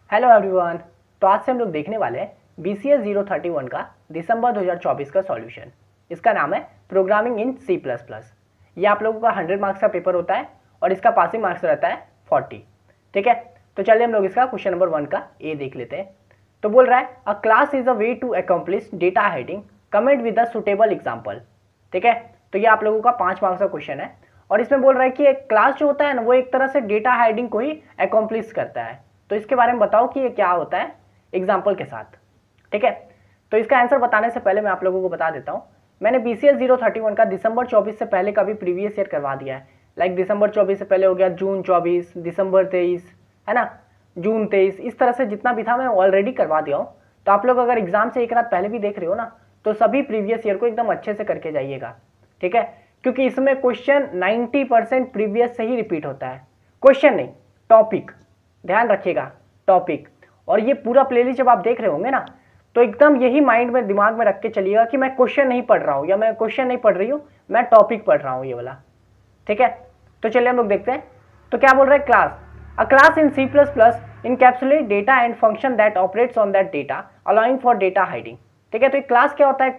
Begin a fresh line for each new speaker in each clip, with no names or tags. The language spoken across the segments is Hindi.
Hello everyone. तो आज से हम लोग देखने वाले हैं BCS 031 का दिसंबर 2024 का सॉल्यूशन। इसका नाम है प्रोग्रामिंग इन C++। ये आप लोगों का 100 मार्क्स का पेपर होता है और इसका पासिंग मार्क्स रहता है 40। ठीक है, तो चलिए हम लोग इसका क्वेश्चन नंबर 1 का ए देख लेते हैं। तो बोल रहा है a class is a way to accomplish data hiding, comment with a suitable example. ठीक है, तो ये आप लोगों का 5 मार्क्स का क्वेश्चन है और इसमें बोल रहा है कि एक क्लास जो होता है ना वो एक तरह से डेटा हाइडिंग को ही अकम्प्लिश करता है। तो इसके बारे में बताओ कि ये क्या होता है एग्जाम्पल के साथ। ठीक है, तो इसका आंसर बताने से पहले मैं आप लोगों को बता देता हूँ, मैंने BCS 031 का दिसंबर 24 से पहले का भी प्रीवियस ईयर करवा दिया है। लाइक दिसंबर 24 से पहले हो गया जून 24, दिसंबर 23, है ना, जून 23, इस तरह से जितना भी था मैं ऑलरेडी करवा दिया हूँ। तो आप लोग अगर एग्जाम से एक रात पहले भी देख रहे हो ना, तो सभी प्रीवियस ईयर को एकदम अच्छे से करके जाइएगा। ठीक है, क्योंकि इसमें क्वेश्चन 90% प्रीवियस से ही रिपीट होता है, क्वेश्चन नहीं, टॉपिक। ध्यान रखिएगा, टॉपिक। और ये पूरा प्लेलिस्ट जब आप देख रहे होंगे ना, तो एकदम यही माइंड में दिमाग में रख के चलिएगा कि मैं क्वेश्चन नहीं पढ़ रहा हूँ या मैं क्वेश्चन नहीं पढ़ रही हूँ, मैं टॉपिक पढ़ रहा हूँ ये वाला। ठीक है, तो चलिए हम लोग देखते हैं। तो क्या बोल रहा है, class a class in C++ encapsulate data and function that operates on that data allowing for data hiding. ठीक है, तो एक क्लास क्या होता है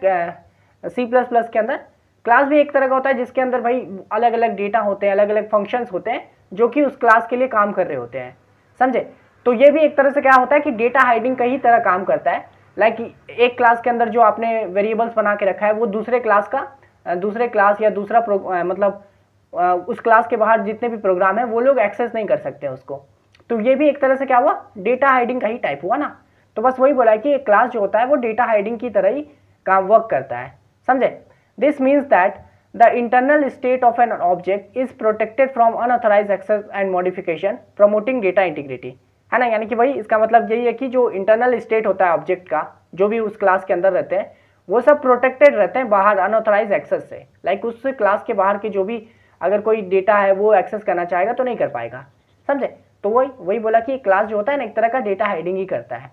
C++ के अंदर, क्लास भी एक तरह का होता है जिसके अंदर भाई अलग अलग डेटा होते हैं, अलग अलग फंक्शंस होते हैं जो कि उस क्लास के लिए काम कर रहे होते हैं, समझे। तो ये भी एक तरह से क्या होता है कि डेटा हाइडिंग का ही तरह काम करता है। लाइक एक क्लास के अंदर जो आपने वेरिएबल्स बना के रखा है वो दूसरे क्लास या दूसरा मतलब उस क्लास के बाहर जितने भी प्रोग्राम है वो लोग एक्सेस नहीं कर सकते हैं उसको। तो ये भी एक तरह से क्या हुआ, डेटा हाइडिंग का ही टाइप हुआ ना। तो बस वही बोला है कि एक क्लास जो होता है वो डेटा हाइडिंग की तरह ही काम वर्क करता है, समझे। This means that the internal state of an object is protected from unauthorized access and modification, promoting data integrity। है ना, यानी कि भाई इसका मतलब यही है कि जो इंटरनल स्टेट होता है ऑब्जेक्ट का, जो भी उस क्लास के अंदर रहते हैं वो सब प्रोटेक्टेड रहते हैं बाहर अनऑथराइज एक्सेस से। लाइक उस क्लास के बाहर के जो भी अगर कोई डेटा है वो एक्सेस करना चाहेगा तो नहीं कर पाएगा, समझे। तो वही बोला कि क्लास जो होता है ना एक तरह का डेटा हाइडिंग ही करता है।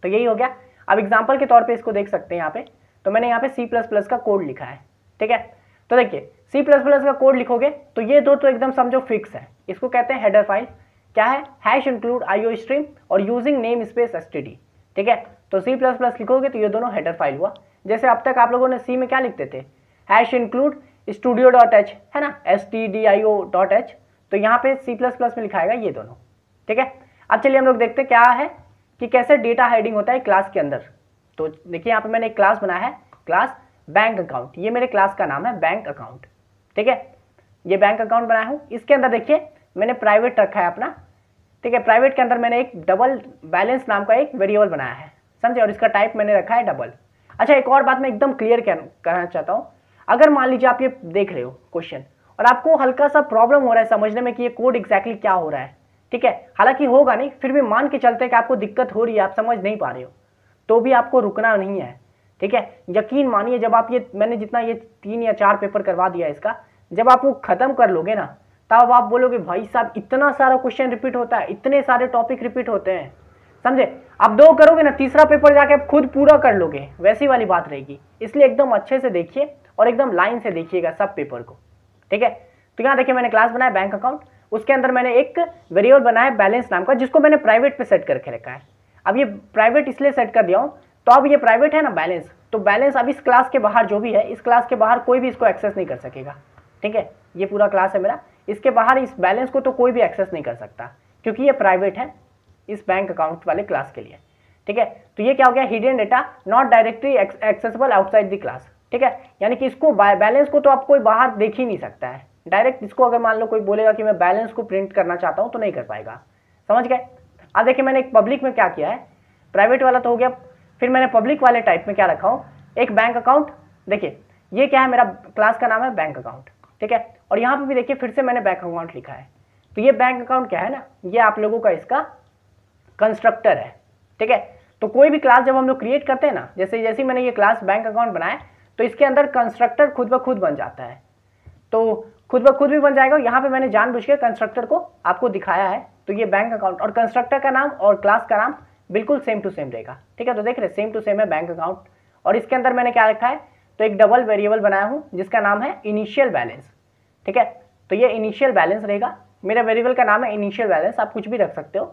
तो यही हो गया। अब एग्जाम्पल के तौर पर इसको देख सकते हैं यहाँ पे। तो मैंने यहाँ पे C++ का कोड लिखा है। ठीक है, तो देखिए C++ का कोड लिखोगे तो ये दो तो एकदम समझो फिक्स है, इसको कहते हैं हेडर फाइल। क्या है, हैश इंक्लूड IO स्ट्रीम और यूजिंग नेम स्पेस std। ठीक है, तो C++ लिखोगे तो ये दोनों हेडर फाइल हुआ। जैसे अब तक आप लोगों ने C में क्या लिखते थे, हैश इंक्लूड studio.h, है ना, stdio.h। तो यहाँ पे C++ में लिखाएगा ये दोनों। ठीक है, अब चलिए हम लोग देखते क्या है कि कैसे डेटा हाइडिंग होता है क्लास के अंदर। तो देखिए यहाँ पे मैंने एक क्लास बनाया है, क्लास बैंक अकाउंट। ये मेरे क्लास का नाम है बैंक अकाउंट। ठीक है, ये बैंक अकाउंट बनाया हूँ। इसके अंदर देखिए मैंने प्राइवेट रखा है अपना। ठीक है, प्राइवेट के अंदर मैंने एक डबल बैलेंस नाम का एक वेरिएबल बनाया है, समझे, और इसका टाइप मैंने रखा है डबल। अच्छा, एक और बात मैं एकदम क्लियर कहना चाहता हूँ, अगर मान लीजिए आप ये देख रहे हो क्वेश्चन और आपको हल्का सा प्रॉब्लम हो रहा है समझने में कि ये कोड एग्जैक्टली क्या हो रहा है, ठीक है, हालांकि होगा नहीं, फिर भी मान के चलते कि आपको दिक्कत हो रही है, आप समझ नहीं पा रहे हो, तो भी आपको रुकना नहीं है। ठीक है, यकीन मानिए जब आप ये मैंने जितना ये 3 या 4 पेपर करवा दिया इसका, जब आप वो खत्म कर लोगे ना तब आप बोलोगे भाई साहब इतना सारा क्वेश्चन रिपीट होता है, इतने सारे टॉपिक रिपीट होते हैं, समझे। आप 2 करोगे ना, तीसरा पेपर जाके आप खुद पूरा कर लोगे, वैसी वाली बात रहेगी। इसलिए एकदम अच्छे से देखिए और एकदम लाइन से देखिएगा सब पेपर को। ठीक है, तो यहाँ देखिए मैंने क्लास बनाया बैंक अकाउंट, उसके अंदर मैंने एक वेरिएबल बनाया बैलेंस नाम का जिसको मैंने प्राइवेट पे सेट करके रखा है। अब ये प्राइवेट इसलिए सेट कर दिया हूँ, तो अब ये प्राइवेट है ना बैलेंस, तो बैलेंस अब इस क्लास के बाहर जो भी है, इस क्लास के बाहर कोई भी इसको एक्सेस नहीं कर सकेगा। ठीक है, ये पूरा क्लास है मेरा, इसके बाहर इस बैलेंस को तो कोई भी एक्सेस नहीं कर सकता क्योंकि ये प्राइवेट है इस बैंक अकाउंट वाले क्लास के लिए। ठीक है, तो ये क्या हो गया, hidden data not directly accessible outside the class. ठीक है, यानी कि इसको बैलेंस को तो आप कोई बाहर देख ही नहीं सकता है डायरेक्ट। इसको अगर मान लो कोई बोलेगा कि मैं बैलेंस को प्रिंट करना चाहता हूँ तो नहीं कर पाएगा, समझ गए। अब देखिए मैंने एक पब्लिक में क्या किया है, प्राइवेट वाला तो हो गया, फिर मैंने पब्लिक वाले टाइप में क्या रखा हूँ, एक बैंक अकाउंट। देखिए ये क्या है, मेरा क्लास का नाम है बैंक अकाउंट। ठीक है, और यहाँ पे भी देखिए फिर से मैंने बैंक अकाउंट लिखा है। तो ये बैंक अकाउंट क्या है ना, ये आप लोगों का इसका कंस्ट्रक्टर है। ठीक है, तो कोई भी क्लास जब हम लोग क्रिएट करते हैं ना, जैसे मैंने ये क्लास बैंक अकाउंट बनाया तो इसके अंदर कंस्ट्रक्टर खुद ब खुद बन जाता है, तो खुद ब खुद भी बन जाएगा। यहाँ पे मैंने जानबूझ के कंस्ट्रक्टर को आपको दिखाया है। तो ये बैंक अकाउंट और कंस्ट्रक्टर का नाम और क्लास का नाम बिल्कुल सेम टू सेम रहेगा। ठीक है, तो देख रहे सेम टू सेम है बैंक अकाउंट। और इसके अंदर मैंने क्या रखा है, तो एक डबल वेरिएबल बनाया हूँ जिसका नाम है इनिशियल बैलेंस। ठीक है, तो ये इनिशियल बैलेंस रहेगा, मेरा वेरिएबल का नाम है इनिशियल बैलेंस, आप कुछ भी रख सकते हो।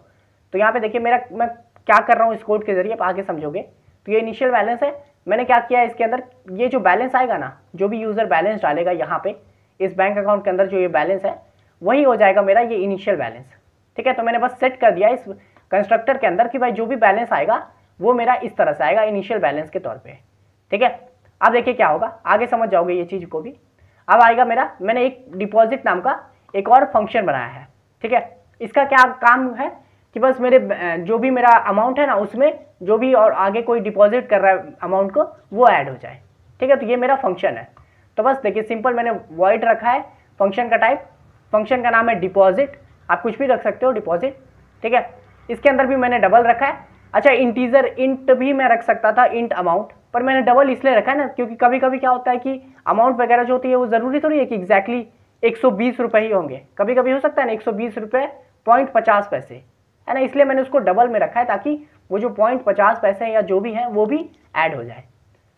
तो यहाँ पे देखिए मैं क्या कर रहा हूँ इस कोड के जरिए, आप आगे समझोगे। तो ये इनिशियल बैलेंस है, मैंने क्या किया है इसके अंदर, ये जो बैलेंस आएगा ना, जो भी यूज़र बैलेंस डालेगा यहाँ पे इस बैंक अकाउंट के अंदर, जो ये बैलेंस है वही हो जाएगा मेरा ये इनिशियल बैलेंस। ठीक है, तो मैंने बस सेट कर दिया इस कंस्ट्रक्टर के अंदर कि भाई जो भी बैलेंस आएगा वो मेरा इस तरह से आएगा इनिशियल बैलेंस के तौर पे। ठीक है, अब देखिए क्या होगा, आगे समझ जाओगे ये चीज़ को भी। अब आएगा मेरा, मैंने एक डिपॉजिट नाम का एक और फंक्शन बनाया है। ठीक है, इसका क्या काम है कि बस मेरे जो भी मेरा अमाउंट है ना उसमें जो भी और आगे कोई डिपॉजिट कर रहा है अमाउंट को वो ऐड हो जाए। ठीक है, तो ये मेरा फंक्शन है। तो बस देखिए सिंपल मैंने वॉइड रखा है, फंक्शन का टाइप, फंक्शन का नाम है डिपॉजिट, आप कुछ भी रख सकते हो डिपॉजिट। ठीक है, इसके अंदर भी मैंने डबल रखा है। अच्छा, इंटीजर इंट भी मैं रख सकता था, इंट अमाउंट, पर मैंने डबल इसलिए रखा है ना क्योंकि कभी कभी क्या होता है कि अमाउंट वगैरह जो होती है वो ज़रूरी थोड़ी है कि एग्जैक्टली 120 रुपये ही होंगे, कभी कभी हो सकता है ना 120 रुपये 0.50 पैसे, है ना, इसलिए मैंने उसको डबल में रखा है ताकि वो जो 0.50 पैसे या जो भी है वो भी ऐड हो जाए,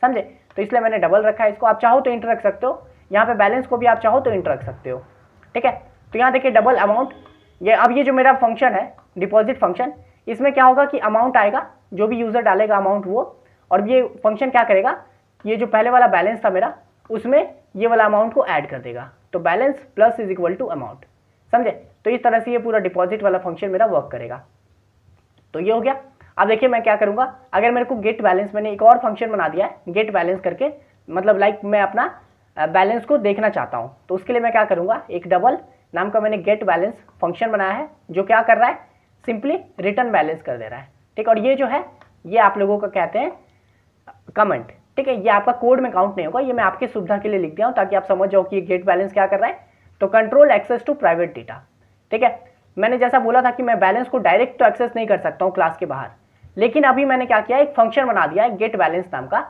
समझे। तो इसलिए मैंने डबल रखा है इसको। आप चाहो तो इंट रख सकते हो, यहाँ पे बैलेंस को भी आप चाहो तो इंट रख सकते हो। ठीक है, तो यहाँ देखिए डबल अमाउंट, ये अब ये जो मेरा फंक्शन है डिपॉजिट फंक्शन, इसमें क्या होगा कि अमाउंट आएगा, जो भी यूज़र डालेगा अमाउंट वो, और ये फंक्शन क्या करेगा, ये जो पहले वाला बैलेंस था मेरा उसमें ये वाला अमाउंट को ऐड कर देगा। तो balance plus is equal to amount, समझे। तो इस तरह से ये पूरा डिपॉजिट वाला फंक्शन मेरा वर्क करेगा। तो ये हो गया। अब देखिए मैं क्या करूँगा, अगर मेरे को गेट बैलेंस, मैंने एक और फंक्शन बना दिया है गेट बैलेंस करके, मतलब लाइक मैं अपना बैलेंस को देखना चाहता हूँ, तो उसके लिए मैं क्या करूँगा, एक डबल नाम का मैंने गेट बैलेंस फंक्शन बनाया है जो क्या कर रहा है, सिंपली रिटर्न बैलेंस कर दे रहा है। ठीक, और ये जो है ये आप लोगों का कहते हैं कमेंट। ठीक है, ये आपका कोड में काउंट नहीं होगा, ये मैं आपकी सुविधा के लिए लिख दिया हूँ ताकि आप समझ जाओ कि ये गेट बैलेंस क्या कर रहा है। तो control access to private data. ठीक है, मैंने जैसा बोला था कि मैं बैलेंस को डायरेक्ट तो एक्सेस नहीं कर सकता हूँ क्लास के बाहर, लेकिन अभी मैंने क्या किया, एक फंक्शन बना दिया है गेट बैलेंस नाम का।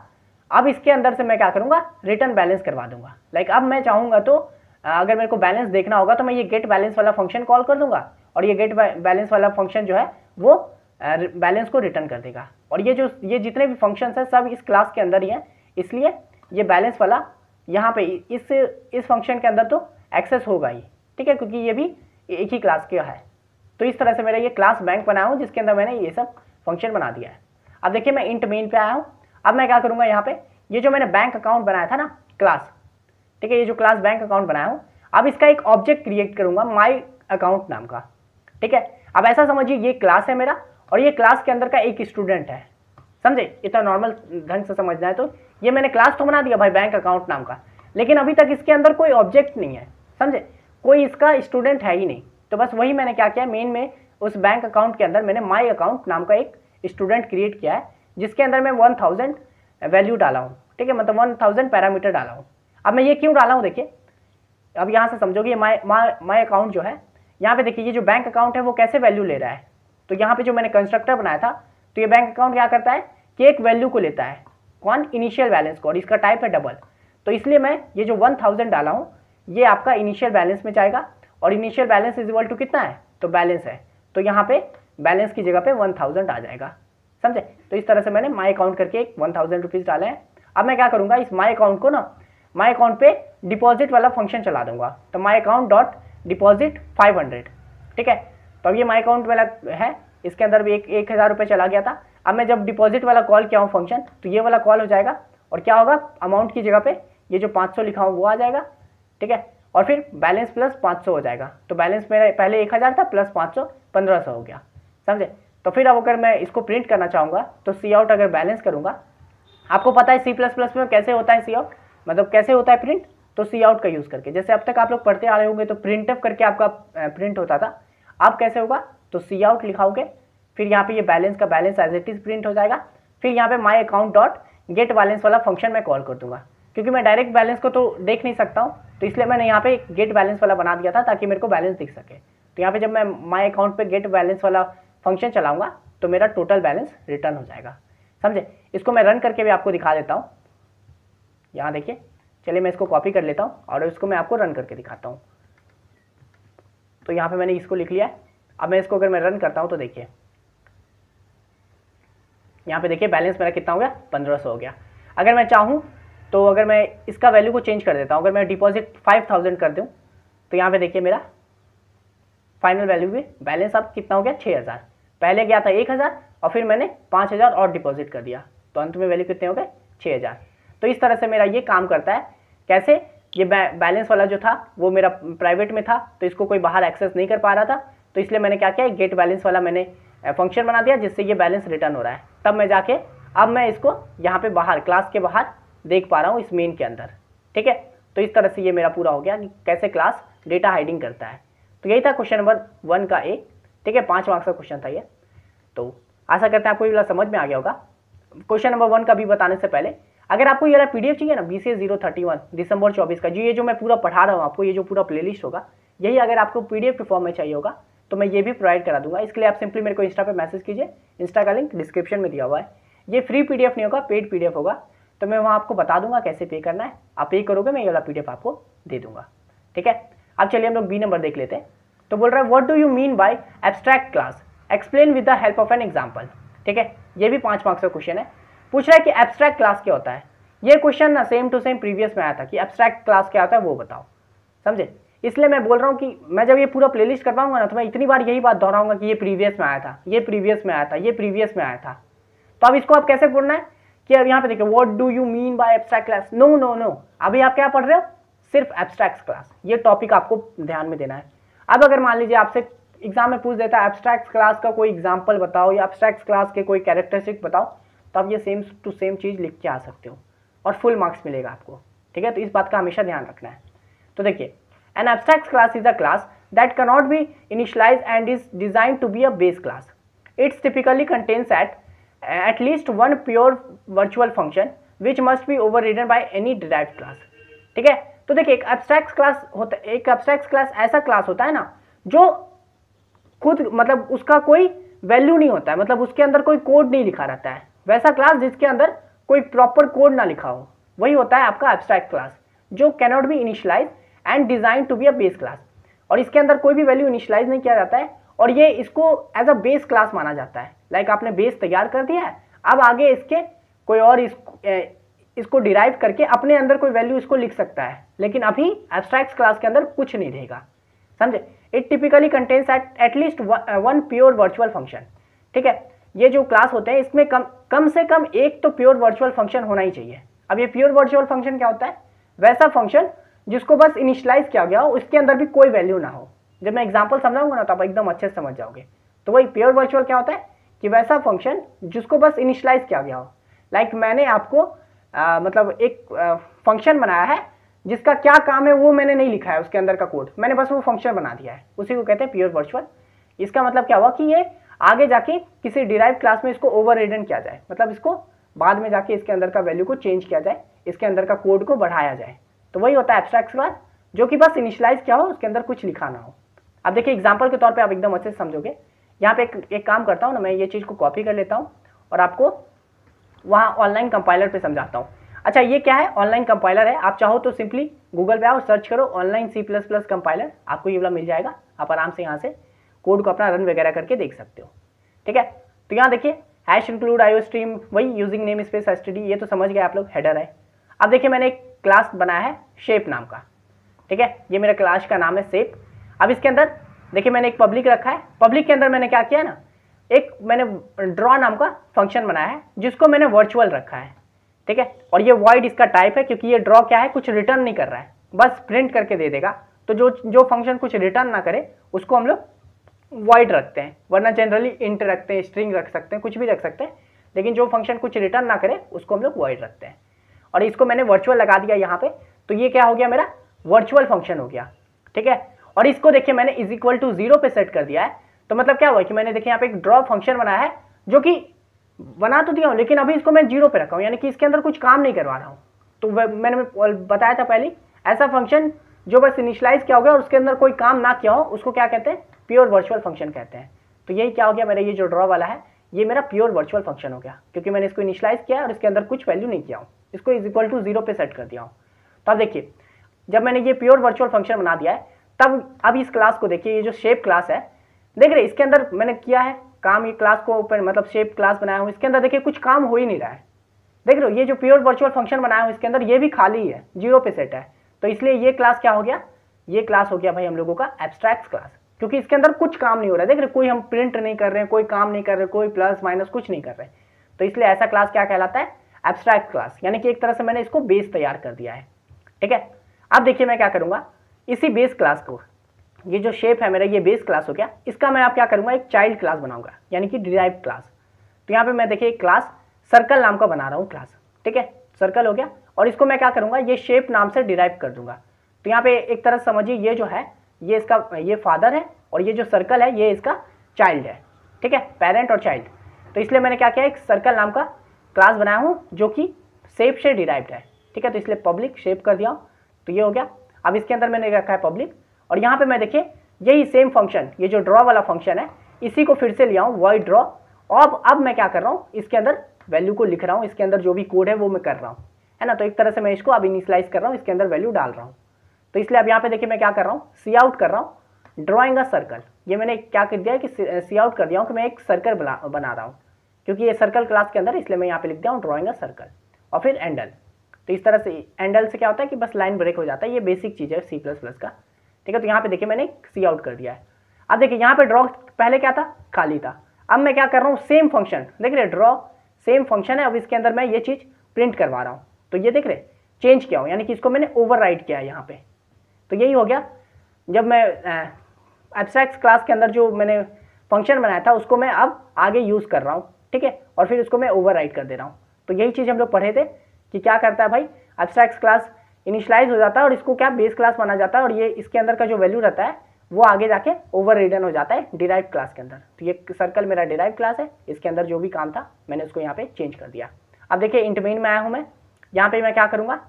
अब इसके अंदर से मैं क्या करूँगा, रिटर्न बैलेंस करवा दूंगा। लाइक अब मैं चाहूँगा तो अगर मेरे को बैलेंस देखना होगा तो मैं ये गेट बैलेंस वाला फंक्शन कॉल कर दूंगा, और ये गेट बैलेंस वाला फंक्शन जो है वो बैलेंस को रिटर्न कर देगा। और ये जितने भी फंक्शंस हैं सब इस क्लास के अंदर ही हैं, इसलिए ये बैलेंस वाला यहाँ पे इस फंक्शन के अंदर तो एक्सेस होगा ही। ठीक है, क्योंकि ये भी एक ही क्लास का है। तो इस तरह से मेरा ये क्लास बैंक बनाया हूँ जिसके अंदर मैंने ये सब फंक्शन बना दिया है। अब देखिए मैं इंट मेन पे आया हूँ। अब मैं क्या करूँगा, यहाँ पे ये जो मैंने बैंक अकाउंट बनाया था ना क्लास, ठीक है, ये जो क्लास बैंक अकाउंट बनाया हूँ, अब इसका एक ऑब्जेक्ट क्रिएट करूँगा माई अकाउंट नाम का। ठीक है, अब ऐसा समझिए ये क्लास है मेरा, और ये क्लास के अंदर का एक स्टूडेंट है, समझे। इतना नॉर्मल ढंग से समझना है तो ये मैंने क्लास तो बना दिया भाई बैंक अकाउंट नाम का, लेकिन अभी तक इसके अंदर कोई ऑब्जेक्ट नहीं है, समझे, कोई इसका स्टूडेंट है ही नहीं। तो बस वही मैंने क्या किया, मेन में उस बैंक अकाउंट के अंदर मैंने माई अकाउंट नाम का एक स्टूडेंट क्रिएट किया है जिसके अंदर मैं 1000 वैल्यू डाला हूँ। ठीक है, मतलब 1000 पैरामीटर डाला हूँ। अब मैं ये क्यों डाला हूँ, देखिए अब यहाँ से समझोगे, माई अकाउंट जो है, यहाँ पे देखिए ये जो बैंक अकाउंट है वो कैसे वैल्यू ले रहा है। तो यहाँ पे जो मैंने कंस्ट्रक्टर बनाया था, तो ये बैंक अकाउंट क्या करता है कि एक वैल्यू को लेता है, कौन, इनिशियल बैलेंस को, और इसका टाइप है डबल। तो इसलिए मैं ये जो 1000 डाला हूँ ये आपका इनिशियल बैलेंस में जाएगा, और initial balance is equal to कितना है, तो बैलेंस है, तो यहाँ पे बैलेंस की जगह पे 1000 आ जाएगा, समझे। तो इस तरह से मैंने माई अकाउंट करके एक 1000 रुपीज़ डाले हैं। अब मैं क्या करूँगा, इस माई अकाउंट को ना, माई अकाउंट पे डिपॉजिट वाला फंक्शन चला दूंगा। तो माई अकाउंट डॉट डिपॉजिट 500। ठीक है, तो अब ये माई अकाउंट वाला है, इसके अंदर भी 1000 रुपये चला गया था। अब मैं जब डिपॉजिट वाला कॉल किया हूँ फंक्शन, तो ये वाला कॉल हो जाएगा, और क्या होगा, अमाउंट की जगह पे ये जो 500 लिखा हूँ वो आ जाएगा। ठीक है, और फिर बैलेंस प्लस 500 हो जाएगा। तो बैलेंस मेरा पहले 1000 था प्लस 500 1500 हो गया, समझे। तो फिर अब अगर मैं इसको प्रिंट करना चाहूँगा तो सी आउट अगर बैलेंस करूँगा, आपको पता है C++ में कैसे होता है सी आउट, मतलब कैसे होता है प्रिंट, तो सी आउट का यूज़ करके। जैसे अब तक आप लोग पढ़ते आ रहे होंगे तो प्रिंटफ करके आपका प्रिंट होता था, अब कैसे होगा, तो सी आउट लिखाओगे, फिर यहाँ पे ये बैलेंस का balance as it is print हो जाएगा। फिर यहाँ पे my account dot get balance वाला फंक्शन मैं कॉल कर दूंगा, क्योंकि मैं डायरेक्ट बैलेंस को तो देख नहीं सकता हूँ, तो इसलिए मैंने यहाँ पे गेट बैलेंस वाला बना दिया था ताकि मेरे को बैलेंस दिख सके। तो यहाँ पे जब मैं माई अकाउंट पे गेट बैलेंस वाला फंक्शन चलाऊंगा तो मेरा टोटल बैलेंस रिटर्न हो जाएगा, समझे। इसको मैं रन करके भी आपको दिखा देता हूँ। यहाँ देखिए, चलिए मैं इसको कॉपी कर लेता हूँ और इसको मैं आपको रन करके दिखाता हूँ। तो यहाँ पे मैंने इसको लिख लिया है। अब मैं इसको अगर मैं रन करता हूँ तो देखिए यहाँ पे देखिए बैलेंस मेरा कितना हो गया, 1500 हो गया। अगर मैं चाहूँ तो अगर मैं इसका वैल्यू को चेंज कर देता हूँ, अगर मैं डिपॉजिट 5000 कर दूँ तो यहाँ पे देखिए मेरा फाइनल वैल्यू भी बैलेंस अब कितना हो गया, 6000। पहले गया था 1000 और फिर मैंने 5000 और डिपॉजिट कर दिया, तो अंत में वैल्यू कितने हो गए 6000। तो इस तरह से मेरा ये काम करता है। कैसे, ये बैलेंस वाला जो था वो मेरा प्राइवेट में था, तो इसको कोई बाहर एक्सेस नहीं कर पा रहा था, तो इसलिए मैंने क्या किया, गेट बैलेंस वाला मैंने फंक्शन बना दिया जिससे ये बैलेंस रिटर्न हो रहा है। तब मैं जाके अब मैं इसको यहाँ पे बाहर क्लास के बाहर देख पा रहा हूँ इस मेन के अंदर। ठीक है, तो इस तरह से ये मेरा पूरा हो गया कि कैसे क्लास डेटा हाइडिंग करता है। तो यही था क्वेश्चन नंबर 1 का ए। ठीक है, 5 मार्क्स का क्वेश्चन था ये। तो आशा करते हैं आपको ये समझ में आ गया होगा। क्वेश्चन नंबर 1 का भी बताने से पहले अगर आपको ये वाला पीडीएफ चाहिए ना BCA 031 दिसंबर 24 का, ये जो मैं पूरा पढ़ा रहा हूँ आपको, ये जो पूरा प्लेलिस्ट होगा, यही अगर आपको पीडीएफ के फॉर्म में चाहिए होगा तो मैं ये भी प्रोवाइड करा दूंगा। इसके लिए आप सिंपली मेरे को इंस्टा पे मैसेज कीजिए, इंस्टा का लिंक डिस्क्रिप्शन में दिया हुआ है। ये फ्री पीडीएफ नहीं होगा, पेड पीडीएफ होगा, तो मैं वहाँ आपको बता दूंगा कैसे पे करना है। आप पे करोगे मैं ये वाला पीडीएफ आपको दे दूंगा। ठीक है, अब चलिए हम लोग बी नंबर देख लेते हैं। तो बोल रहा है what do you mean by abstract class, explain with the help of an example. ठीक है, ये भी 5 मार्क्स का क्वेश्चन है। पूछ रहा है कि एब्स्ट्रैक्ट क्लास क्या होता है। ये क्वेश्चन ना सेम टू सेम प्रीवियस में आया था कि एब्स्ट्रैक्ट क्लास क्या होता है वो बताओ, समझे। इसलिए मैं बोल रहा हूँ कि मैं जब ये पूरा प्लेलिस्ट कर पाऊंगा ना तो मैं इतनी बार यही बात दोहराऊंगा कि ये प्रीवियस में आया था, ये प्रीवियस में आया था, ये प्रीवियस में आया था। तो अब इसको आप कैसे पढ़ना है कि अब यहाँ पे देखिए what do you mean by abstract class. No no no, अभी आप क्या पढ़ रहे हो, सिर्फ एब्स्ट्रैक्ट क्लास, ये टॉपिक आपको ध्यान में देना है। अब अगर मान लीजिए आपसे एग्जाम में पूछ देता है एब्स्ट्रैक्ट क्लास का कोई एग्जाम्पल बताओ या एब्स्ट्रैक्ट क्लास के कोई कैरेक्टरिस्टिक बताओ, तो आप ये सेम टू सेम चीज़ लिख के आ सकते हो और फुल मार्क्स मिलेगा आपको। ठीक है, तो इस बात का हमेशा ध्यान रखना है। तो देखिए, an abstract class is a class that cannot be initialised and is designed to be a base class. It's typically contains at least one pure virtual function which must be overridden by any derived class। ठीक है, तो देखिए एक एब्स्ट्रैक्ट क्लास होता है, एक एब्स्ट्रैक्ट क्लास ऐसा क्लास होता है ना जो खुद मतलब उसका कोई वैल्यू नहीं होता है, मतलब उसके अंदर कोई कोड नहीं लिखा रहता है। वैसा क्लास जिसके अंदर कोई प्रॉपर कोड ना लिखा हो, वही होता है आपका एब्स्ट्रैक्ट क्लास, जो cannot be initialise and design to be a base class. और इसके अंदर कोई भी वैल्यू इनिशियलाइज नहीं किया जाता है और ये इसको एज अ बेस क्लास माना जाता है। लाइक आपने बेस तैयार कर दिया है, अब आगे इसके कोई और इसको डिराइव करके अपने अंदर कोई वैल्यू इसको लिख सकता है, लेकिन अभी एब्स्ट्रैक्ट क्लास के अंदर कुछ नहीं रहेगा, समझे। It typically contains at least one pure virtual function. ठीक है, ये जो क्लास होते हैं इसमें कम से कम एक तो प्योर वर्चुअल फंक्शन होना ही चाहिए। अब ये प्योर वर्चुअल फंक्शन क्या होता है, वैसा फंक्शन जिसको बस इनिशियलाइज किया गया हो, उसके अंदर भी कोई वैल्यू ना हो। जब मैं एग्जांपल समझाऊंगा ना तो आप एकदम अच्छे से समझ जाओगे। तो वही प्योर वर्चुअल क्या होता है कि वैसा फंक्शन जिसको बस इनिशियलाइज किया गया हो। लाइक मैंने आपको मतलब एक फंक्शन बनाया है जिसका क्या काम है वो मैंने नहीं लिखा है, उसके अंदर का कोड मैंने बस वो फंक्शन बना दिया है, उसी को कहते हैं प्योर वर्चुअल। इसका मतलब क्या हुआ कि ये आगे जाके किसी डिराइव क्लास में इसको ओवररिडन किया जाए, मतलब इसको बाद में जाके इसके अंदर का वैल्यू को चेंज किया जाए, इसके अंदर का कोड को बढ़ाया जाए। तो वही होता है एब्स्ट्रैक्ट क्लास, जो कि बस इनिशियलाइज किया हो, उसके अंदर कुछ लिखा ना हो। अब देखिए एग्जाम्पल के तौर पे आप एकदम अच्छे से समझोगे। यहाँ पे एक काम करता हूँ ना, मैं ये चीज़ को कॉपी कर लेता हूँ और आपको वहाँ ऑनलाइन कंपाइलर पे समझाता हूँ। अच्छा, ये क्या है, ऑनलाइन कंपाइलर है। आप चाहो तो सिंपली गूगल पे आओ, सर्च करो ऑनलाइन C++ कंपाइलर, आपको ये वाला मिल जाएगा। आप आराम से यहाँ से कोड को अपना रन वगैरह करके देख सकते हो। ठीक है, तो यहाँ देखिए #include IOStream, वही यूजिंग नेम स्पेस std, ये तो समझ गए आप लोग, हेडर है। अब देखिए मैंने एक क्लास बनाया है शेप नाम का। ठीक है, ये मेरा क्लास का नाम है शेप। अब इसके अंदर देखिए मैंने एक पब्लिक रखा है। पब्लिक के अंदर मैंने क्या किया ना, एक मैंने ड्रॉ नाम का फंक्शन बनाया है जिसको मैंने वर्चुअल रखा है। ठीक है, और ये वॉइड इसका टाइप है, क्योंकि ये ड्रॉ क्या है, कुछ रिटर्न नहीं कर रहा है, बस प्रिंट करके दे देगा। तो जो फंक्शन कुछ रिटर्न ना करे उसको हम लोग वॉइड रखते हैं, वरना जनरली इंट रखते हैं, स्ट्रिंग रख सकते हैं, कुछ भी रख सकते हैं, लेकिन जो फंक्शन कुछ रिटर्न ना करे उसको हम लोग वॉइड रखते हैं। और इसको मैंने वर्चुअल लगा दिया यहाँ पे, तो ये क्या हो गया, मेरा वर्चुअल फंक्शन हो गया। ठीक है, और इसको देखिए मैंने =0 पे सेट कर दिया है। तो मतलब क्या हुआ कि मैंने देखिए यहाँ पे एक ड्रॉ फंक्शन बनाया है, जो कि बना तो दिया हूँ लेकिन अभी इसको मैं 0 पे रखा हूँ, यानी कि इसके अंदर कुछ काम नहीं करवा रहा हूँ। तो मैंने बताया था पहले, ऐसा फंक्शन जो बस इनिशियलाइज किया हो गया और उसके अंदर कोई काम ना किया हो, उसको क्या कहते हैं, प्योर वर्चुअल फंक्शन कहते हैं। तो यही क्या हो गया, मेरा ये जो ड्रॉ वाला है ये मेरा प्योर वर्चुअल फंक्शन हो गया, क्योंकि मैंने इसको इनिशियलाइज किया और इसके अंदर कुछ वैल्यू नहीं किया हूँ, इसको =0 पे सेट कर दिया हूँ। तो अब देखिए जब मैंने ये प्योर वर्चुअल फंक्शन बना दिया है, तब अब इस क्लास को देखिए, ये जो शेप क्लास है, देख रहे इसके अंदर मैंने किया है काम, ये क्लास को ओपन मतलब शेप क्लास बनाया हूँ, इसके अंदर देखिए कुछ काम हो ही नहीं रहा है। देख रहे हो, ये जो प्योर वर्चुअल फंक्शन बनाया हूँ इसके अंदर ये भी खाली है, 0 पे सेट है। तो इसलिए ये क्लास क्या हो गया, ये क्लास हो गया भाई हम लोगों का एब्स्ट्रैक्ट क्लास। क्योंकि इसके अंदर कुछ काम नहीं हो रहा है। देख रहे, कोई हम प्रिंट नहीं कर रहे हैं, कोई काम नहीं कर रहे, कोई प्लस माइनस कुछ नहीं कर रहे, तो इसलिए ऐसा क्लास क्या कहलाता है, एब्स्ट्रैक्ट क्लास। यानी कि एक तरह से मैंने इसको बेस तैयार कर दिया है। ठीक है, अब देखिए मैं क्या करूंगा, इसी बेस क्लास को, ये जो शेप है मेरा ये बेस क्लास हो गया, इसका मैं आप क्या करूंगा, एक चाइल्ड क्लास बनाऊंगा, यानी कि डिराइव्ड क्लास। तो यहाँ पे मैं देखिए एक क्लास सर्कल नाम का बना रहा हूँ क्लास। ठीक है, सर्कल हो गया, और इसको मैं क्या करूंगा, ये शेप नाम से डिराइव कर दूंगा। तो यहाँ पे एक तरह समझिए, ये जो है ये इसका ये फादर है, और ये जो सर्कल है ये इसका चाइल्ड है। ठीक है, पेरेंट और चाइल्ड। तो इसलिए मैंने क्या किया, एक सर्कल नाम का क्लास बनाया हूँ जो कि शेप से डिराइव्ड है। ठीक है, तो इसलिए पब्लिक शेप कर दिया। तो ये हो गया। अब इसके अंदर मैंने रखा है पब्लिक, और यहाँ पे मैं देखिए यही सेम फंक्शन, ये जो ड्रॉ वाला फंक्शन है, इसी को फिर से लिया हूँ, वॉइड ड्रॉ। और अब मैं क्या कर रहा हूँ, इसके अंदर वैल्यू को लिख रहा हूँ, इसके अंदर जो भी कोड है वो मैं कर रहा हूँ, है ना। तो एक तरह से मैं इसको अब इनिशियलाइज कर रहा हूँ, इसके अंदर वैल्यू डाल रहा हूँ। तो इसलिए अब यहाँ पे देखिए मैं क्या कर रहा हूँ, सी आउट कर रहा हूँ, ड्रॉइंग अ सर्कल। ये मैंने क्या कर दिया है कि सी आउट कर दिया हूँ कि मैं एक सर्कल बना रहा हूँ, क्योंकि ये सर्कल क्लास के अंदर, इसलिए मैं यहाँ पे लिख दिया हूँ ड्रॉइंग अ सर्कल, और फिर एंडल। तो इस तरह से एंडल से क्या होता है कि बस लाइन ब्रेक हो जाता है, ये बेसिक चीज़ है C++ का। ठीक है, तो यहाँ पे देखिए मैंने सी आउट कर दिया है। अब देखिए यहाँ पे ड्रॉ पहले क्या था, खाली था। अब मैं क्या कर रहा हूँ, सेम फंक्शन, देख रहे ड्रॉ सेम फंक्शन है, अब इसके अंदर मैं ये चीज़ प्रिंट करवा रहा हूँ। तो ये देख रहे चेंज किया हूँ, यानी कि इसको मैंने ओवरराइड किया है यहाँ पे। तो यही हो गया, जब मैं एब्स्ट्रैक्ट क्लास के अंदर जो मैंने फंक्शन बनाया था उसको मैं अब आगे यूज़ कर रहा हूँ। ठीक है, और फिर उसको मैं ओवरराइड कर दे रहा हूँ। तो यही चीज़ हम लोग पढ़े थे कि क्या करता है भाई, एब्स्ट्रैक्ट क्लास इनिशियलाइज हो जाता है और इसको क्या बेस क्लास माना जाता है, और ये इसके अंदर का जो वैल्यू रहता है वो आगे जाके ओवर रिडन हो जाता है डिराइव क्लास के अंदर। तो ये सर्कल मेरा डिराइव क्लास है, इसके अंदर जो भी काम था मैंने उसको यहाँ पे चेंज कर दिया। अब देखिए इंट मेन में आया हूँ मैं, यहाँ पे मैं क्या करूँगा,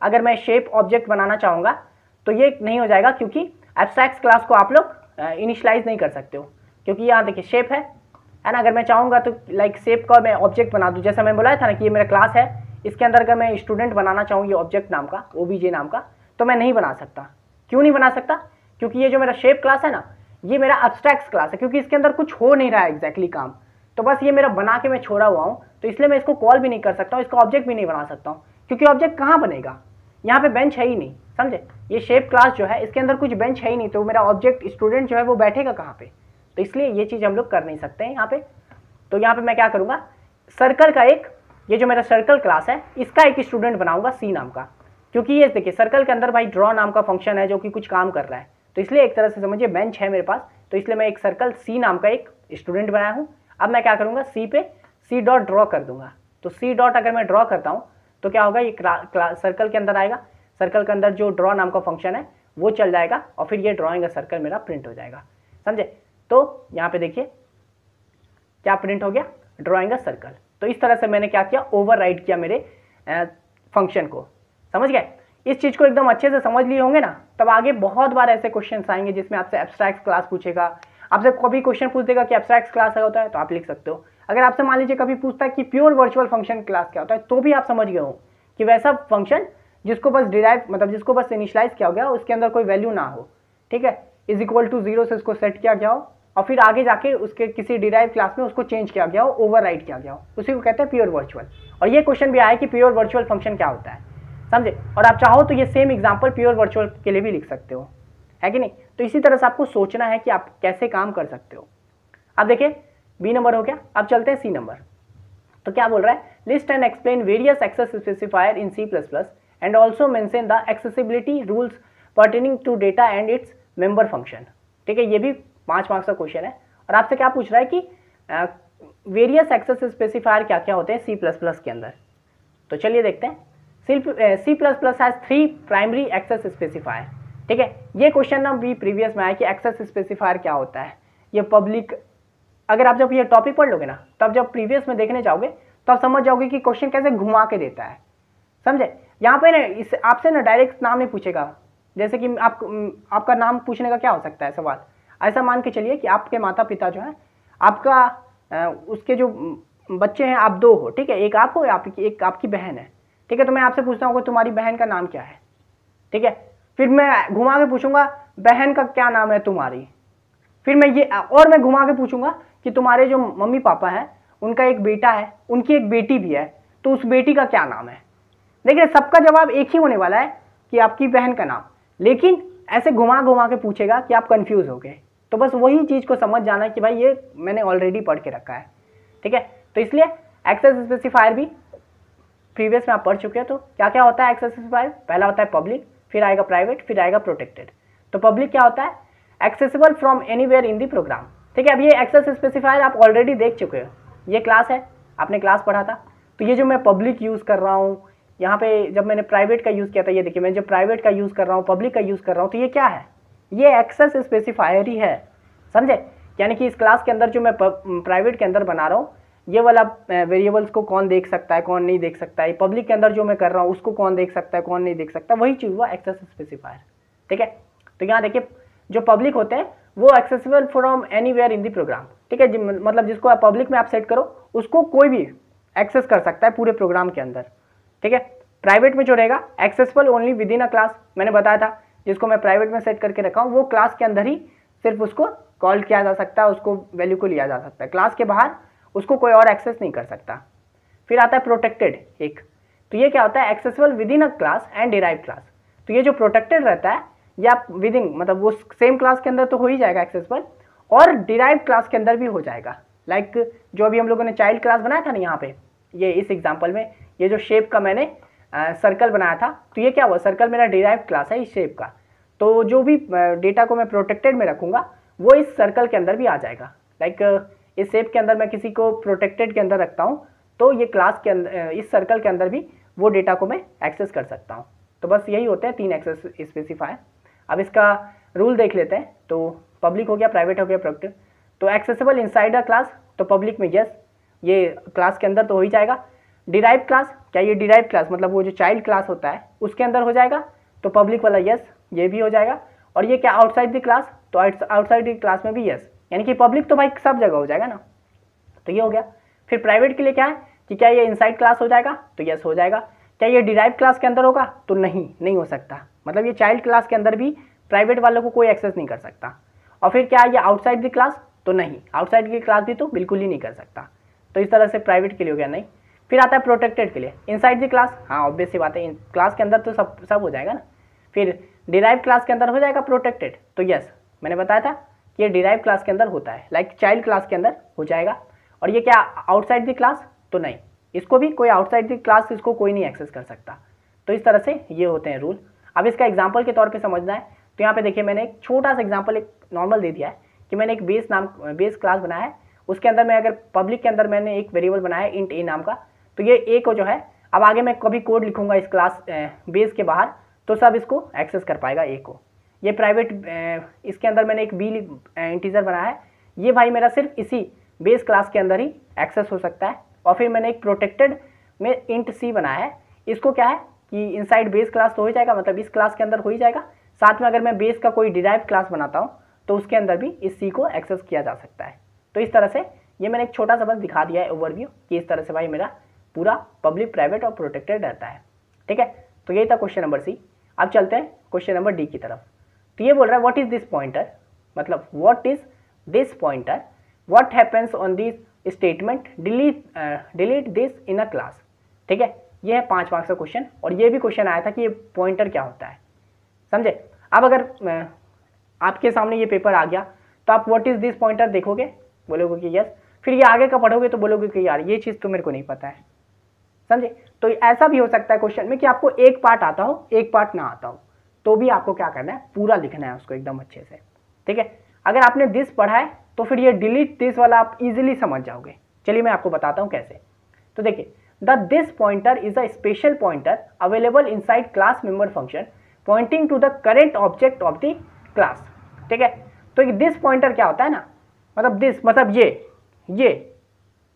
अगर मैं शेप ऑब्जेक्ट बनाना चाहूँगा तो ये नहीं हो जाएगा, क्योंकि एब्स्ट्रैक्ट क्लास को आप लोग इनिशियलाइज नहीं कर सकते हो, क्योंकि यहाँ देखिए शेप है ना। अगर मैं चाहूँगा तो लाइक शेप का मैं ऑब्जेक्ट बना दूँ, जैसा मैं बोला था ना कि ये मेरा क्लास है, इसके अंदर अगर मैं स्टूडेंट बनाना चाहूँ ये ऑब्जेक्ट नाम का, OBJ नाम का, तो मैं नहीं बना सकता। क्यों नहीं बना सकता, क्योंकि ये जो मेरा शेप क्लास है ना, ये मेरा एब्स्ट्रैक्ट क्लास है, क्योंकि इसके अंदर कुछ हो नहीं रहा है एग्जैक्टली काम, तो बस ये मेरा बना के मैं छोड़ा हुआ हूँ, तो इसलिए मैं इसको कॉल भी नहीं कर सकता हूँ, इसका ऑब्जेक्ट भी नहीं बना सकता हूँ, क्योंकि ऑब्जेक्ट कहाँ बनेगा, यहाँ पे बेंच है ही नहीं, समझे। ये शेप क्लास जो है इसके अंदर कुछ बेंच है ही नहीं, तो मेरा ऑब्जेक्ट स्टूडेंट जो है वो बैठेगा कहाँ पे, तो इसलिए ये चीज़ हम लोग कर नहीं सकते हैं यहाँ पे। तो यहाँ पे मैं क्या करूँगा, सर्कल का एक, ये जो मेरा सर्कल क्लास है इसका एक स्टूडेंट बनाऊंगा C नाम का, क्योंकि ये देखिए सर्कल के अंदर भाई ड्रॉ नाम का फंक्शन है जो कि कुछ काम कर रहा है, तो इसलिए एक तरह से समझिए बेंच है मेरे पास, तो इसलिए मैं एक सर्कल C नाम का एक स्टूडेंट बनाया हूँ। अब मैं क्या करूँगा, C पे C डॉट ड्रॉ कर दूंगा। तो C डॉट अगर मैं ड्रॉ करता हूँ तो क्या होगा, ये सर्कल के अंदर आएगा, सर्कल के अंदर जो ड्रॉ नाम का फंक्शन है वो चल जाएगा, और फिर ये ड्रॉइंग का सर्कल मेरा प्रिंट हो जाएगा, समझे। तो यहाँ पे देखिए क्या प्रिंट हो गया, ड्रॉइंग का सर्कल। तो इस तरह से मैंने क्या किया, ओवरराइड किया मेरे फंक्शन को, समझ गए। इस चीज़ को एकदम अच्छे से समझ लिए होंगे ना, तब आगे बहुत बार ऐसे क्वेश्चन आएंगे जिसमें आपसे एब्स्ट्रैक्ट क्लास पूछेगा, आपसे कभी क्वेश्चन पूछ देगा कि एब्स्ट्रैक्ट क्लास क्या होता है, तो आप लिख सकते हो। अगर आपसे मान लीजिए कभी पूछता है कि प्योर वर्चुअल फंक्शन क्लास क्या होता है, तो भी आप समझ गए हो कि वैसा फंक्शन जिसको बस डिराइव, मतलब जिसको बस इनिशियलाइज किया हो गया, उसके अंदर कोई वैल्यू ना हो, ठीक है, इज इक्वल टू 0 से उसको सेट किया गया हो, और फिर आगे जाके उसके किसी डिराइव क्लास में उसको चेंज किया गया हो, ओवरराइड किया गया हो, उसी को कहते हैं प्योर वर्चुअल। और ये क्वेश्चन भी आया कि प्योर वर्चुअल फंक्शन क्या होता है, समझे। और आप चाहो तो ये सेम एग्जांपल प्योर वर्चुअल के लिए भी लिख सकते हो, है कि नहीं। तो इसी तरह से आपको सोचना है कि आप कैसे काम कर सकते हो। अब देखिए B नंबर हो गया, अब चलते हैं C नंबर। तो क्या बोल रहा है, list and explain various access specifier in C++ and also mention the accessibility rules pertaining to data and its member function. ठीक है, ये भी 5 मार्क्स का क्वेश्चन है। और आपसे क्या पूछ रहा है कि वेरियस एक्सेस स्पेसिफायर क्या क्या होते हैं C++ के अंदर। तो चलिए देखते हैं। C++ has 3 primary access specifier. ठीक है, ये क्वेश्चन ना भी प्रीवियस में आया कि एक्सेस स्पेसिफायर क्या होता है, ये पब्लिक। अगर आप जब ये टॉपिक पढ़ लोगे ना, तब जब प्रीवियस में देखने जाओगे तो आप समझ जाओगे कि क्वेश्चन कैसे घुमा के देता है, समझे। यहाँ पे ना इस आपसे ना डायरेक्ट नाम नहीं पूछेगा, जैसे कि आपका नाम पूछने का क्या हो सकता है सवाल। ऐसा मान के चलिए कि आपके माता पिता जो है, आपका उसके जो बच्चे हैं, आप 2 हो, ठीक है, एक आप हो, एक आपकी बहन है, ठीक है। तो मैं आपसे पूछता हूँ कि तुम्हारी बहन का नाम क्या है, ठीक है। फिर मैं घुमा के पूछूंगा बहन का क्या नाम है तुम्हारी, फिर मैं ये और मैं घुमा के पूछूंगा कि तुम्हारे जो मम्मी पापा हैं उनका एक बेटा है, उनकी एक बेटी भी है, तो उस बेटी का क्या नाम है। देखिए सबका जवाब एक ही होने वाला है कि आपकी बहन का नाम, लेकिन ऐसे घुमा घुमा के पूछेगा कि आप कंफ्यूज हो गए। तो बस वही चीज़ को समझ जाना कि भाई ये मैंने ऑलरेडी पढ़ के रखा है, ठीक है। तो इसलिए एक्सेस स्पेसिफायर भी प्रीवियस में आप पढ़ चुके हैं। तो क्या क्या होता है एक्सेस स्पेसिफायर? पहला होता है पब्लिक, फिर आएगा प्राइवेट, फिर आएगा प्रोटेक्टेड। तो पब्लिक क्या होता है? Accessible from anywhere in the program, ठीक है। अब ये एक्सेस स्पेसिफायर आप ऑलरेडी देख चुके हो, ये क्लास है, आपने क्लास पढ़ा था। तो ये जो मैं पब्लिक यूज़ कर रहा हूँ यहाँ पे, जब मैंने प्राइवेट का यूज़ किया था, ये देखिए मैं जब प्राइवेट का यूज़ कर रहा हूँ, पब्लिक का यूज़ कर रहा हूँ, तो ये क्या है? ये एक्सेस स्पेसिफायर ही है, समझे। यानी कि इस क्लास के अंदर जो मैं प्राइवेट के अंदर बना रहा हूँ, ये वाला वेरिएबल्स को कौन देख सकता है, कौन नहीं देख सकता है, पब्लिक के अंदर जो मैं कर रहा हूँ उसको कौन देख सकता है, कौन नहीं देख सकता, वही चीज़ हुआ एक्सेस स्पेसिफायर, ठीक है। तो यहाँ देखिए जो पब्लिक होते हैं वो accessible from anywhere in the program, ठीक है। मतलब जिसको आप पब्लिक में आप सेट करो उसको कोई भी एक्सेस कर सकता है पूरे प्रोग्राम के अंदर, ठीक है। प्राइवेट में जो रहेगा accessible only with in a class, मैंने बताया था, जिसको मैं प्राइवेट में सेट करके रखा हूँ वो क्लास के अंदर ही सिर्फ उसको कॉल किया जा सकता है, उसको वैल्यू को लिया जा सकता है, क्लास के बाहर उसको कोई और एक्सेस नहीं कर सकता। फिर आता है प्रोटेक्टेड एक, तो ये क्या होता है? Accessible with in a class and derive class. तो ये जो प्रोटेक्टेड रहता है या विद इन, मतलब वो सेम क्लास के अंदर तो हो ही जाएगा एक्सेसिबल, और डिराइव क्लास के अंदर भी हो जाएगा। लाइक जो अभी हम लोगों ने चाइल्ड क्लास बनाया था ना यहाँ पे, ये इस एग्जाम्पल में ये जो शेप का मैंने सर्कल बनाया था, तो ये क्या हुआ? सर्कल मेरा डिराइव क्लास है इस शेप का। तो जो भी डेटा को मैं प्रोटेक्टेड में रखूँगा वो इस सर्कल के अंदर भी आ जाएगा। लाइक इस शेप के अंदर मैं किसी को प्रोटेक्टेड के अंदर रखता हूँ तो ये क्लास के अंदर, इस सर्कल के अंदर भी वो डेटा को मैं एक्सेस कर सकता हूँ। तो बस यही होते हैं 3 एक्सेस स्पेसिफायर। अब इसका रूल देख लेते हैं। तो पब्लिक हो गया, प्राइवेट हो गया, प्रोटेक्टेड। तो एक्सेसिबल इनसाइड अ क्लास, तो पब्लिक में यस, ये क्लास के अंदर तो हो ही जाएगा। डिराइव क्लास, क्या ये डिराइव क्लास मतलब वो जो चाइल्ड क्लास होता है उसके अंदर हो जाएगा, तो पब्लिक वाला यस, ये भी हो जाएगा। और ये क्या आउटसाइड द क्लास, तो आउटसाइड द क्लास में भी यस, यानी कि पब्लिक तो भाई सब जगह हो जाएगा ना, तो ये हो गया। फिर प्राइवेट के लिए क्या है कि क्या ये इनसाइड क्लास हो जाएगा, तो यस हो जाएगा। क्या ये डिराइव क्लास के अंदर होगा, तो नहीं हो सकता, मतलब ये चाइल्ड क्लास के अंदर भी प्राइवेट वालों को कोई एक्सेस नहीं कर सकता। और फिर क्या ये आउटसाइड द क्लास, तो नहीं, आउटसाइड की क्लास भी तो बिल्कुल ही नहीं कर सकता। तो इस तरह से प्राइवेट के लिए हो गया नहीं। फिर आता है प्रोटेक्टेड के लिए, इनसाइड द क्लास, हाँ ऑब्वियस सी बात है, क्लास के अंदर तो सब हो जाएगा ना। फिर डिराइव क्लास के अंदर हो जाएगा प्रोटेक्टेड, तो यस मैंने बताया था कि ये डिराइव क्लास के अंदर होता है, लाइक चाइल्ड क्लास के अंदर हो जाएगा। और ये क्या आउटसाइड द क्लास, तो नहीं, इसको भी कोई आउटसाइड द क्लास इसको कोई नहीं एक्सेस कर सकता। तो इस तरह से ये होते हैं रूल। अब इसका एग्जाम्पल के तौर पे समझना है तो यहाँ पे देखिए मैंने एक छोटा सा एग्जाम्पल एक नॉर्मल दे दिया है कि मैंने एक बेस क्लास बनाया है, उसके अंदर मैं अगर पब्लिक के अंदर मैंने एक वेरिएबल बनाया है इंट ए नाम का, तो ये ए को जो है, अब आगे मैं कभी कोड लिखूंगा इस क्लास बेस के बाहर तो सब इसको एक्सेस कर पाएगा ए को। ये प्राइवेट इसके अंदर मैंने एक बी इंटीजर बनाया है, ये भाई मेरा सिर्फ इसी बेस क्लास के अंदर ही एक्सेस हो सकता है। और फिर मैंने एक प्रोटेक्टेड में इंट सी बनाया है, इसको क्या है कि इनसाइड बेस क्लास तो हो जाएगा, मतलब इस क्लास के अंदर हो ही जाएगा। साथ में अगर मैं बेस का कोई डिराइव क्लास बनाता हूँ तो उसके अंदर भी इस सी को एक्सेस किया जा सकता है। तो इस तरह से ये मैंने एक छोटा सा बस दिखा दिया है ओवरव्यू कि इस तरह से भाई मेरा पूरा पब्लिक, प्राइवेट और प्रोटेक्टेड रहता है, ठीक है। तो यही था क्वेश्चन नंबर सी। अब चलते हैं क्वेश्चन नंबर डी की तरफ। तो ये बोल रहा है व्हाट इज दिस पॉइंटर, मतलब what is this pointer, what happens on this statement, delete this in a class, ठीक है। ये है 5 मार्क्स का क्वेश्चन, और ये भी क्वेश्चन आया था कि ये पॉइंटर क्या होता है, समझे। अब अगर आपके सामने ये पेपर आ गया तो आप व्हाट इज दिस पॉइंटर देखोगे, बोलोगे कि यस, फिर ये आगे का पढ़ोगे तो बोलोगे कि यार ये चीज़ तो मेरे को नहीं पता है, समझे। तो ऐसा भी हो सकता है क्वेश्चन में कि आपको एक पार्ट आता हो, एक पार्ट ना आता हो, तो भी आपको क्या करना है, पूरा लिखना है उसको एकदम अच्छे से, ठीक है। अगर आपने दिस पढ़ा है तो फिर ये डिलीट दिस वाला आप इजीली समझ जाओगे। चलिए मैं आपको बताता हूँ कैसे। तो देखिए, the this pointer is a special pointer available inside class member function pointing to the current object of the class, ठीक है। तो दिस पॉइंटर क्या होता है ना, मतलब दिस मतलब ये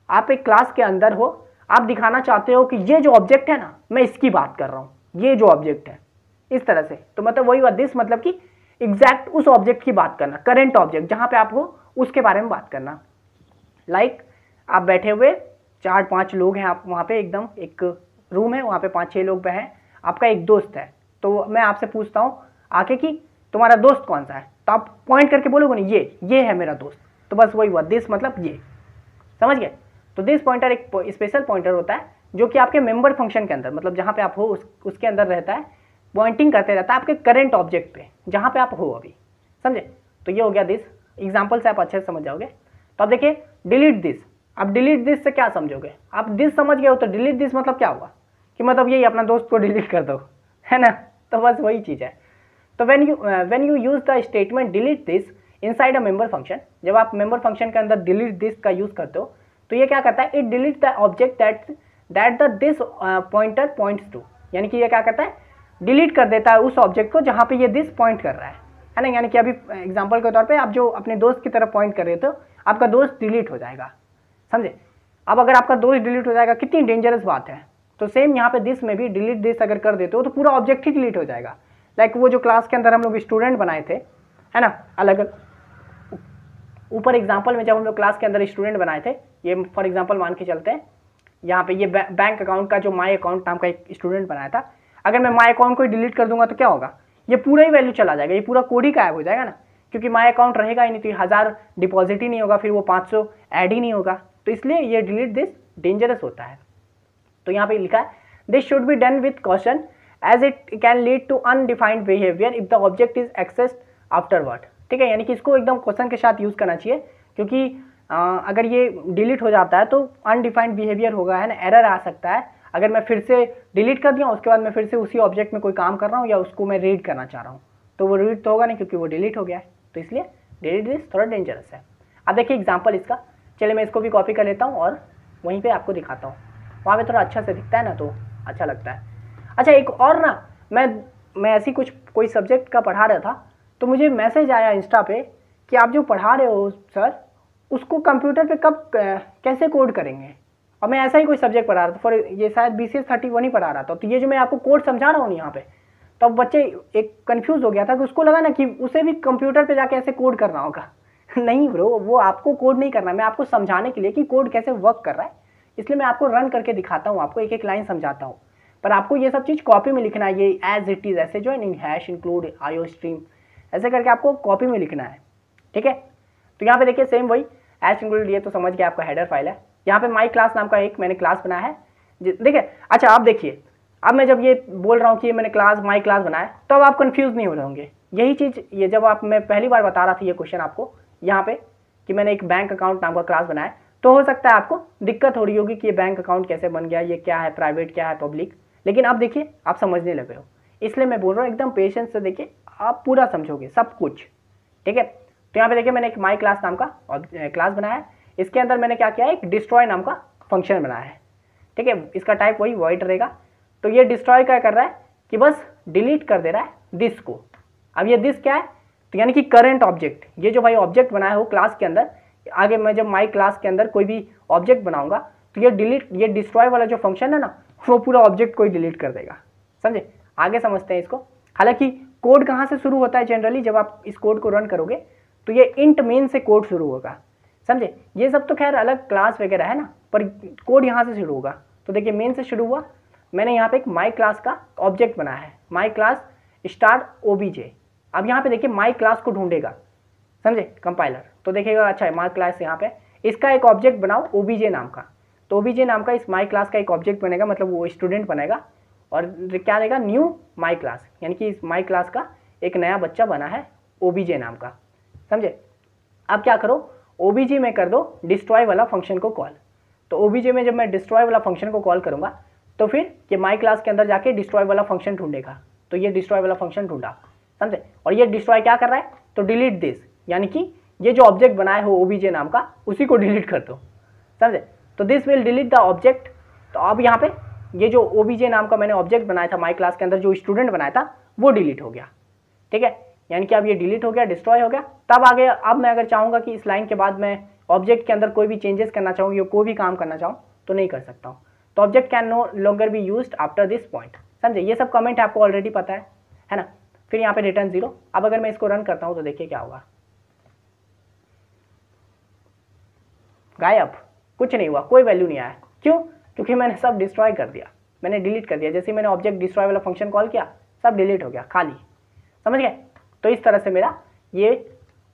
आप एक क्लास के अंदर हो, आप दिखाना चाहते हो कि ये जो ऑब्जेक्ट है ना, मैं इसकी बात कर रहा हूँ, ये जो ऑब्जेक्ट है, इस तरह से। तो मतलब वही हुआ दिस, मतलब कि एग्जैक्ट उस ऑब्जेक्ट की बात करना, करेंट ऑब्जेक्ट जहाँ पे आप हो उसके बारे में बात करना। लाइक आप बैठे हुए 4-5 लोग हैं, आप वहाँ पे एकदम एक रूम है, वहाँ पे 5-6 लोग पे हैं, आपका एक दोस्त है, तो मैं आपसे पूछता हूँ आके कि तुम्हारा दोस्त कौन सा है, तो आप पॉइंट करके बोलोगे ना ये है मेरा दोस्त, तो बस वही हुआ दिस, मतलब ये, समझ गए। तो दिस पॉइंटर एक स्पेशल पॉइंटर होता है जो कि आपके मेंबर फंक्शन के अंदर, मतलब जहाँ पे आप हो उसके अंदर रहता है, पॉइंटिंग करते रहता है आपके करंट ऑब्जेक्ट पे जहाँ पे आप हो अभी, समझे। तो ये हो गया दिस, एग्जाम्पल से आप अच्छे से समझ जाओगे। तो अब देखिए डिलीट दिस, अब डिलीट दिस से क्या समझोगे आप, दिस समझ गए हो तो डिलीट दिस मतलब क्या हुआ कि मतलब यही अपना दोस्त को डिलीट कर दो, है ना। तो बस वही चीज़ है। तो when you use the statement delete this inside a member function, जब आप मेंबर फंक्शन के अंदर डिलीट दिस का यूज करते हो तो ये क्या करता है, it delete the object that the this pointer points to, यानी कि ये क्या करता है, डिलीट कर देता है उस ऑब्जेक्ट को जहाँ पे ये दिस पॉइंट कर रहा है ना। यानी कि अभी एग्जांपल के तौर पे आप जो अपने दोस्त की तरफ पॉइंट कर रहे हो आपका दोस्त डिलीट हो जाएगा, समझे। अब अगर आपका दोस्त डिलीट हो जाएगा कितनी डेंजरस बात है। तो सेम यहाँ पे दिस में भी डिलीट दिस अगर कर देते हो तो पूरा ऑब्जेक्ट ही डिलीट हो जाएगा। लाइक वो जो क्लास के अंदर हम लोग स्टूडेंट बनाए थे, है ना, अलग अलग ऊपर एग्जाम्पल में जब हम लोग क्लास के अंदर स्टूडेंट बनाए थे, ये फॉर एग्जाम्पल मान के चलते हैं यहाँ पे ये बैंक अकाउंट का जो माई अकाउंट नाम का एक स्टूडेंट बनाया था, अगर मैं माई अकाउंट को डिलीट कर दूंगा तो क्या होगा, ये पूरा ही वैल्यू चला जाएगा, ये पूरा कोड ही गायब हो जाएगा ना, क्योंकि माई अकाउंट रहेगा ही नहीं, तो 1000 डिपॉजिट ही नहीं होगा, फिर वो 500 ऐड ही नहीं होगा। तो इसलिए ये डिलीट दिस डेंजरस होता है। तो यहाँ पे लिखा है this should be done with caution as it can lead to undefined behaviour if the object is accessed afterward. ठीक है, यानी कि इसको एकदम क्वेश्चन के साथ यूज करना चाहिए, क्योंकि अगर ये डिलीट हो जाता है तो अनडिफाइंड बिहेवियर होगा, है ना, एरर आ सकता है। अगर मैं फिर से डिलीट कर दिया उसके बाद मैं फिर से उसी ऑब्जेक्ट में कोई काम कर रहा हूँ या उसको मैं रीड करना चाह रहा हूँ तो वो रीड तो होगा नहीं, क्योंकि वो डिलीट हो गया है। तो इसलिए डिलीट दिस थोड़ा डेंजरस है। अब देखिए एग्जाम्पल इसका, चलिए मैं इसको भी कॉपी कर लेता हूँ और वहीं पे आपको दिखाता हूँ, वहाँ पे थोड़ा अच्छा से दिखता है ना तो अच्छा लगता है। अच्छा एक और ना, मैं ऐसी कोई सब्जेक्ट का पढ़ा रहा था तो मुझे मैसेज आया इंस्टा पे कि आप जो पढ़ा रहे हो सर उसको कंप्यूटर पे कब कैसे कोड करेंगे। और मैं ऐसा ही कोई सब्जेक्ट पढ़ा रहा था, फॉर ये शायद BCS 31 ही पढ़ा रहा था। तो ये जो मैं आपको कोड समझा रहा हूँ यहाँ पे, तो अब बच्चे एक कंफ्यूज हो गया था कि उसको लगा ना कि उसे भी कंप्यूटर पे जाके ऐसे कोड करना होगा। नहीं ब्रो, वो आपको कोड नहीं करना, मैं आपको समझाने के लिए कि कोड कैसे वर्क कर रहा है, इसलिए मैं आपको रन करके दिखाता हूँ, आपको एक एक लाइन समझाता हूँ। पर आपको ये सब चीज़ कॉपी में लिखना है, ये एज इट इज़ ऐसे जो है हैश इंक्लूड आईओ स्ट्रीम ऐसे करके आपको कॉपी में लिखना है। ठीक है, तो यहाँ पे देखिए सेम वही एज इंक्लूड, ये तो समझ गया आपका हेडर फाइल है। यहाँ पे माई क्लास नाम का एक मैंने क्लास बनाया है, देखिए। अच्छा आप देखिए, अब मैं जब ये बोल रहा हूँ कि मैंने माई क्लास बनाया तो अब आप कंफ्यूज नहीं हो रहे होंगे। यही चीज़ ये जब मैं पहली बार बता रहा था ये क्वेश्चन आपको यहाँ पे कि मैंने एक बैंक अकाउंट नाम का क्लास बनाया, तो हो सकता है आपको दिक्कत हो रही होगी कि ये बैंक अकाउंट कैसे बन गया, ये क्या है, प्राइवेट क्या है, पब्लिक। लेकिन अब देखिए आप समझने लगे हो, इसलिए मैं बोल रहा हूँ एकदम पेशेंस से देखिए, आप पूरा समझोगे सब कुछ। ठीक है, तो यहाँ पे देखिए मैंने एक माई क्लास नाम का क्लास बनाया है, इसके अंदर मैंने क्या किया है, एक डिस्ट्रॉय नाम का फंक्शन बनाया है। ठीक है, इसका टाइप वही वॉइड रहेगा। तो ये डिस्ट्रॉय क्या कर रहा है कि बस डिलीट कर दे रहा है दिस को। अब ये दिस क्या है, तो यानी कि करंट ऑब्जेक्ट, ये जो भाई ऑब्जेक्ट बनाया हो क्लास के अंदर, आगे मैं जब माई क्लास के अंदर कोई भी ऑब्जेक्ट बनाऊंगा तो ये डिस्ट्रॉय वाला जो फंक्शन है ना, वो पूरा ऑब्जेक्ट को ही डिलीट कर देगा। समझे, आगे समझते हैं इसको। हालांकि कोड कहाँ से शुरू होता है जनरली, जब आप इस कोड को रन करोगे तो ये इंट मेन से कोड शुरू होगा। समझे, ये सब तो खैर अलग क्लास वगैरह है ना, पर कोड यहाँ से शुरू होगा। तो देखिए मेन से शुरू हुआ, मैंने यहाँ पे एक माई क्लास का ऑब्जेक्ट बनाया है, माई क्लास स्टार्ट ओबीजे। अब यहाँ पे देखिए माई क्लास को ढूंढेगा, समझे कंपाइलर, तो देखिएगा अच्छा माई क्लास यहाँ पे इसका एक ऑब्जेक्ट बनाओ ओबीजे नाम का। तो ओबीजे नाम का इस माई क्लास का एक ऑब्जेक्ट बनेगा, मतलब वो स्टूडेंट बनेगा, और क्या रहेगा, न्यू माई क्लास, यानी कि इस माई क्लास का एक नया बच्चा बना है ओबीजे नाम का। समझे, अब क्या करो, ओबीजे में कर दो डिस्ट्रॉय वाला फंक्शन को कॉल। तो ओबीजे में जब मैं डिस्ट्रॉय वाला फंक्शन को कॉल करूँगा तो फिर ये माई क्लास के अंदर जाके डिस्ट्रॉय वाला फंक्शन ढूंढेगा। तो ये डिस्ट्रॉय वाला फंक्शन ढूंढा, समझे, और ये डिस्ट्रॉय क्या कर रहा है, तो डिलीट दिस, यानी कि ये जो ऑब्जेक्ट बनाया हो ओबीजे नाम का उसी को डिलीट कर दो। समझे, तो this will delete the object. तो अब यहाँ पे ये जो ओबीजे नाम का मैंने ऑब्जेक्ट बनाया था माई क्लास के अंदर, जो स्टूडेंट बनाया था वो डिलीट हो गया। ठीक है, यानी कि अब ये डिलीट हो गया, डिस्ट्रॉय हो गया। तब आगे अब मैं अगर चाहूँगा कि इस लाइन के बाद मैं ऑब्जेक्ट के अंदर कोई भी चेंजेस करना चाहूँ या कोई भी काम करना चाहूँ तो नहीं कर सकता हूँ। तो object can no longer be used after this point. समझे, ये सब कमेंट आपको ऑलरेडी पता है ना। फिर यहाँ पे रिटर्न 0। अब अगर मैं इसको रन करता हूँ तो देखिए क्या होगा, गायब, कुछ नहीं हुआ, कोई वैल्यू नहीं आया। क्यों, क्योंकि मैंने सब डिस्ट्रॉय कर दिया, मैंने डिलीट कर दिया। जैसे मैंने ऑब्जेक्ट डिस्ट्रॉय वाला फंक्शन कॉल किया सब डिलीट हो गया, खाली। समझ गए। तो इस तरह से मेरा ये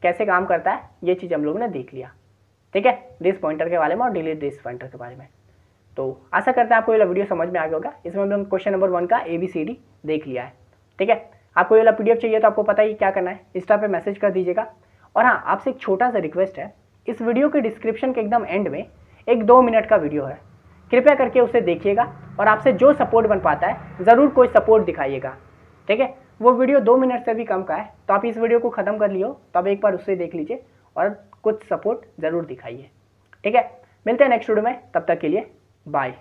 कैसे काम करता है ये चीज़ हम लोगों ने देख लिया। ठीक है, दिस पॉइंटर के बारे में और डिलीट दिस पॉइंटर के बारे में। तो आशा करते हैं आपको ये वीडियो समझ में आ गया होगा। इसमें हम लोग क्वेश्चन नंबर 1 का ABCD देख लिया है। ठीक है, आपको ये वाला PDF चाहिए तो आपको पता ही क्या करना है, इंस्टा पे मैसेज कर दीजिएगा। और हाँ, आपसे एक छोटा सा रिक्वेस्ट है, इस वीडियो के डिस्क्रिप्शन के एकदम एंड में एक 2 मिनट का वीडियो है, कृपया करके उसे देखिएगा और आपसे जो सपोर्ट बन पाता है ज़रूर कोई सपोर्ट दिखाइएगा। ठीक है, वो वीडियो 2 मिनट से भी कम का है, तो आप इस वीडियो को ख़त्म कर लियो तो आप एक बार उससे देख लीजिए और कुछ सपोर्ट ज़रूर दिखाइए। ठीक है, मिलते हैं नेक्स्ट वीडियो में, तब तक के लिए बाय।